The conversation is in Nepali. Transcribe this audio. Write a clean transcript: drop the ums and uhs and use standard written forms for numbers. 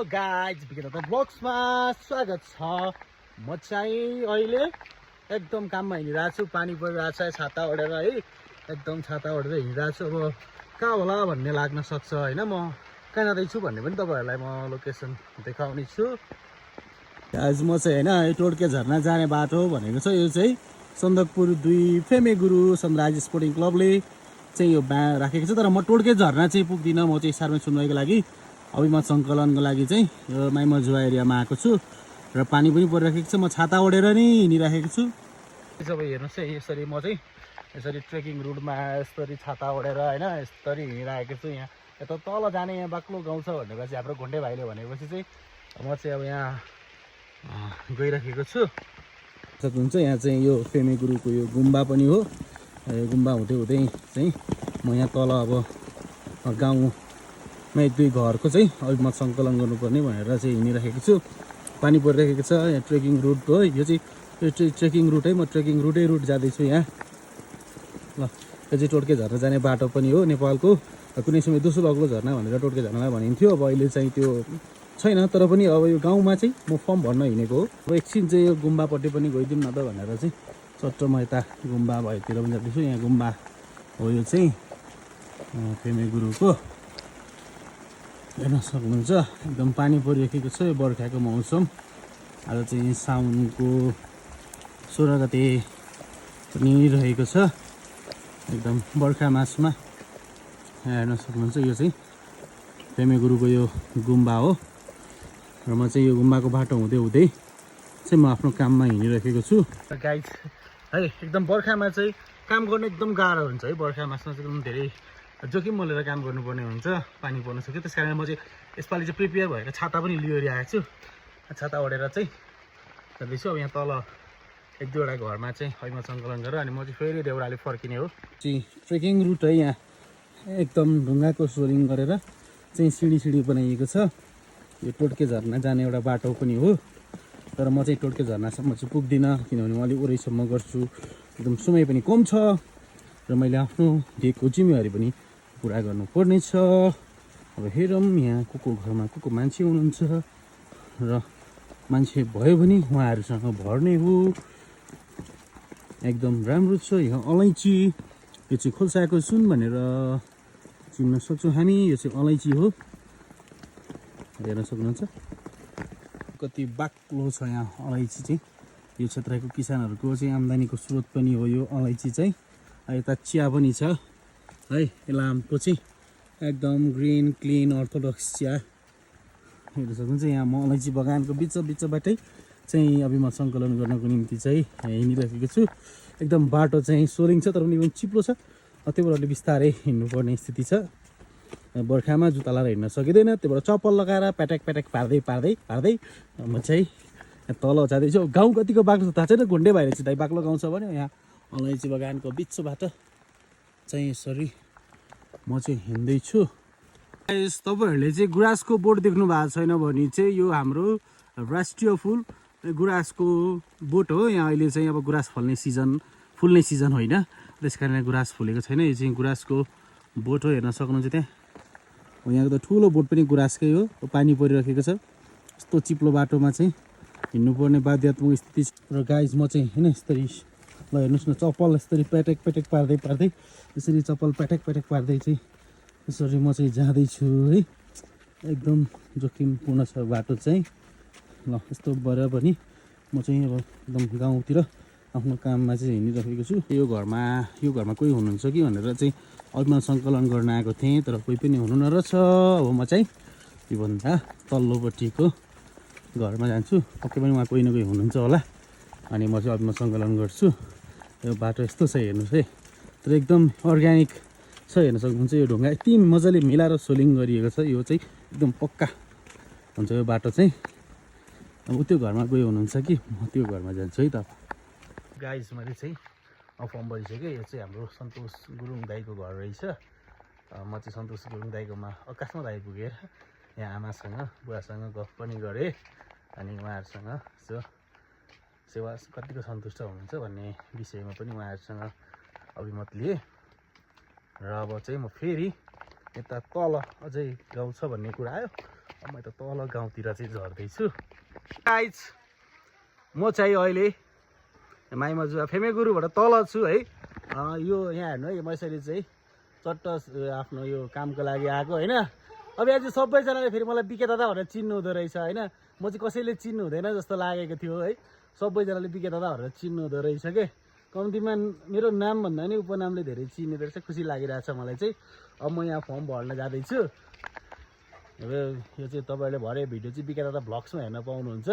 हेलो गाइज विकेट ब्लग्समा स्वागत छ। म चाहिँ अहिले एकदम काममा हिँडिरहेको छु। पानी परिरहेको छ, छाता ओढेर है, एकदम छाता ओढेर हिँडिरहेको छु। अब कहाँ होला भन्ने लाग्न सक्छ होइन, म कहाँ जाँदैछु भन्ने पनि तपाईँहरूलाई म लोकेसन देखाउने छु। आज म चाहिँ होइन टोड्के झरना जाने बाटो भनेको छ। यो चाहिँ सन्दकपुर 2 फेमे गुरु सनराइज स्पोर्टिङ क्लबले चाहिँ यो राखेको छ। तर म टोड्के झरना चाहिँ पुग्दिनँ। म चाहिँ सार्मे सुनवाईको लागि अभिमत सङ्कलनको लागि चाहिँ यो माइमजुवा एरियामा आएको छु र पानी पनि परिराखेको छ। म छाता ओढेर नै हिँडिराखेको छु। अब हेर्नुहोस् है, यसरी म चाहिँ यसरी ट्रेकिङ रुटमा यसरी छाता ओढेर होइन यसरी हिँडिराखेको छु। यहाँ यता तल जाने यहाँ बाक्लो गाउँ छ भनेपछि हाम्रो घोन्टे भाइले भनेपछि चाहिँ म चाहिँ अब यहाँ गइराखेको छु। सक्नुहुन्छ यहाँ चाहिँ यो फेमे गुरुको यो गुम्बा पनि हो। यो गुम्बा हुँदै हुँदै चाहिँ म यहाँ तल अब गाउँमा 1-2 घरको चाहिँ अभिमत सङ्कलन गर्नुपर्ने भनेर चाहिँ हिँडिराखेको छु। पानी परिराखेको छ। यहाँ ट्रेकिङ रुट हो। यो चाहिँ ट्रेकिङ रुट है। म ट्रेकिङ रुट जाँदैछु यहाँ। ल यो चाहिँ टोड्के झर्ना जाने बाटो पनि हो। नेपालको कुनै समय दोस्रो अग्लो झर्ना भनेर टोड्के झर्नालाई भनिन्थ्यो। अब अहिले चाहिँ त्यो छैन। तर पनि अब यो गाउँमा चाहिँ म फर्म भर्न हिँडेको हो। अब एकछिन चाहिँ यो गुम्बापट्टि पनि गइदिउँ न त भनेर चाहिँ चट्ट म यता गुम्बा भएतिर पनि जाँदैछु। यहाँ गुम्बा हो यो चाहिँ फेमे गुरुको। हेर्न सक्नुहुन्छ एकदम पानी परिराखेको छ। यो बर्खाको मौसम। आज चाहिँ साउनको 16 गते पनि रहेको छ। एकदम बर्खा मासमा हेर्न सक्नुहुन्छ यो चाहिँ फेमे गुरुको यो गुम्बा हो। र म चाहिँ यो गुम्बाको बाटो हुँदै हुँदै चाहिँ म आफ्नो काममा हिँडिराखेको छु। गाइज है, एकदम बर्खामा चाहिँ काम गर्नु एकदम गाह्रो हुन्छ है। बर्खा मासमा चाहिँ एकदम धेरै जोखिम मोलेर काम गर्नुपर्ने हुन्छ। पानी पर्न सक्यो। त्यस कारण म चाहिँ यसपालि चाहिँ प्रिपेयर भएर छाता पनि लिएर आएको छु। छाता ओढेर चाहिँ जाँदैछु। अब यहाँ तल 1-2वटा घरमा चाहिँ अभिमत सङ्कलन गरेर अनि म चाहिँ फेरि देउराली फर्किने हो। चाहिँ ट्रेकिङ रुट है। यहाँ एकदम ढुङ्गाको सोलिङ गरेर चाहिँ सिडी बनाइएको छ। यो टोड्के झर्ना जाने एउटा बाटो पनि हो। तर म चाहिँ टोड्के झर्नासम्म चाहिँ पुग्दिनँ, किनभने म अलिक उरैसम्म गर्छु। एकदम समय पनि कम छ र मैले आफ्नो दिएको जिम्मेवारी पनि पुरा गर्नुपर्ने छ। अब हेरौँ यहाँ को घरमा को मान्छे हुनुहुन्छ र मान्छे भयो भने उहाँहरूसँग भर्ने हो। एकदम राम्रो छ। यहाँ अलैँची, यो चाहिँ खोल्साको सुन भनेर चिन्न सक्छौँ हामी। यो चाहिँ अलैँची हो। हेर्न सक्नुहुन्छ कति बाक्लो छ यहाँ अलैँची चाहिँ। यो क्षेत्रको किसानहरूको चाहिँ आम्दानीको स्रोत पनि हो यो अलैँची चाहिँ। यता चिया पनि छ है। इलामको चाहिँ एकदम ग्रिन क्लिन अर्थोडक्स चिया। हेर्न सक्नुहुन्छ यहाँ म अलैँची बगानको बिचबाटै चाहिँ अभिमत सङ्कलन गर्नको निम्ति चाहिँ हिँडिराखेको छु। एकदम बाटो चाहिँ सोलिङ छ तर पनि एकदम चिप्लो छ। त्यही भएर बिस्तारै हिँड्नुपर्ने स्थिति छ। बर्खामा जुत्ता लाएर हिँड्न सकिँदैन। त्यही भएर चप्पल लगाएर प्याटेक पार्दै म चाहिँ तल जाँदैछु। गाउँ कतिको बाक्लो छ थाहा छैन। घुन्डे भएर चाहिँ बाक्लो गाउँ छ भने यहाँ अलैँची बगानको बिचबाट चाहिँ यसरी म चाहिँ हिँड्दैछु। तपाईँहरूले चाहिँ गुराँसको बोट देख्नु भएको छैन भने चाहिँ यो हाम्रो राष्ट्रिय फुल गुराँसको बोट हो। यहाँ अहिले चाहिँ अब गुराँस फल्ने सिजन होइन, त्यस कारणले गुराँस फुलेको छैन। यो चाहिँ गुराँसको बोट हो। हेर्न सक्नुहुन्छ त्यहाँ यहाँको त ठुलो बोट पनि गुराँसकै हो। पानी परिराखेको छ। यस्तो चिप्लो बाटोमा चाहिँ हिँड्नुपर्ने बाध्यात्मक स्थिति छ। र गाइज म चाहिँ होइन यसरी ल हेर्नुहोस् न, चप्पल यसरी प्याटेक पार्दै यसरी चप्पल प्याटेक पार्दै चाहिँ यसरी म चाहिँ जाँदैछु है। एकदम जोखिमपूर्ण छ बाटो चाहिँ। ल यस्तो भएर पनि म चाहिँ अब एकदम गाउँतिर आफ्नो काममा चाहिँ हिँडिराखेको छु। यो घरमा कोही हुनुहुन्छ कि भनेर चाहिँ अभिमत सङ्कलन गर्न आएको थिएँ, तर कोही पनि हुनु नरहेछ। अब म चाहिँ योभन्दा तल्लोपट्टिको घरमा जान्छु। पक्कै पनि उहाँ कोही न कोही हुनुहुन्छ होला अनि म चाहिँ अभिमत सङ्कलन गर्छु। यो बाटो यस्तो छ हेर्नुहोस् है। तर एकदम अर्ग्यानिक छ। हेर्न सक्नुहुन्छ यो ढुङ्गा यति मजाले मिलाएर सोलिङ गरिएको छ। यो चाहिँ एकदम पक्का हुन्छ यो बाटो चाहिँ। अब त्यो घरमा कोही हुनुहुन्छ कि म त्यो घरमा जान्छु है त। गाइज मैले चाहिँ फर्म भरिसकेँ। यो चाहिँ हाम्रो सन्तोष गुरुङ दाईको घर रहेछ। म चाहिँ सन्तोष गुरुङ दाईकोमा अकाशमा आइपुगेर यहाँ आमासँग बुवासँग गफ पनि गरेँ अनि उहाँहरूसँग यसो सेवा कतिको सन्तुष्ट हुनुहुन्छ भन्ने विषयमा पनि उहाँहरूसँग अभिमत लिएँ। र अब चाहिँ म फेरि यता तल अझै गाउँ छ भन्ने कुरा आयो। म त तल गाउँतिर चाहिँ झर्दैछु गाइज म चाहिँ अहिले माइमजुवा फेमेगुरुबाट तल छु है यो यहाँ हेर्नु है यसरी चाहिँ चट्ट आफ्नो यो कामको लागि आएको होइन अब यहाँ चाहिँ सबैजनाले फेरि मलाई बिके दादा भनेर चिन्नु हुँदो रहेछ होइन म चाहिँ कसैले चिन्नु हुँदैन जस्तो लागेको थियो है सबैजनाले बिके दादा भनेर चिन्नु हुँदो रहेछ के कम्तीमा मेरो नाम भन्दा नि उपनामले धेरै चिनेको रहेछ खुसी लागिरहेछ मलाई चाहिँ अब म यहाँ फर्म भर्न जाँदैछु अब यो चाहिँ तपाईँहरूले भरे भिडियो चाहिँ बिके दादा भ्लग्समा हेर्न पाउनुहुन्छ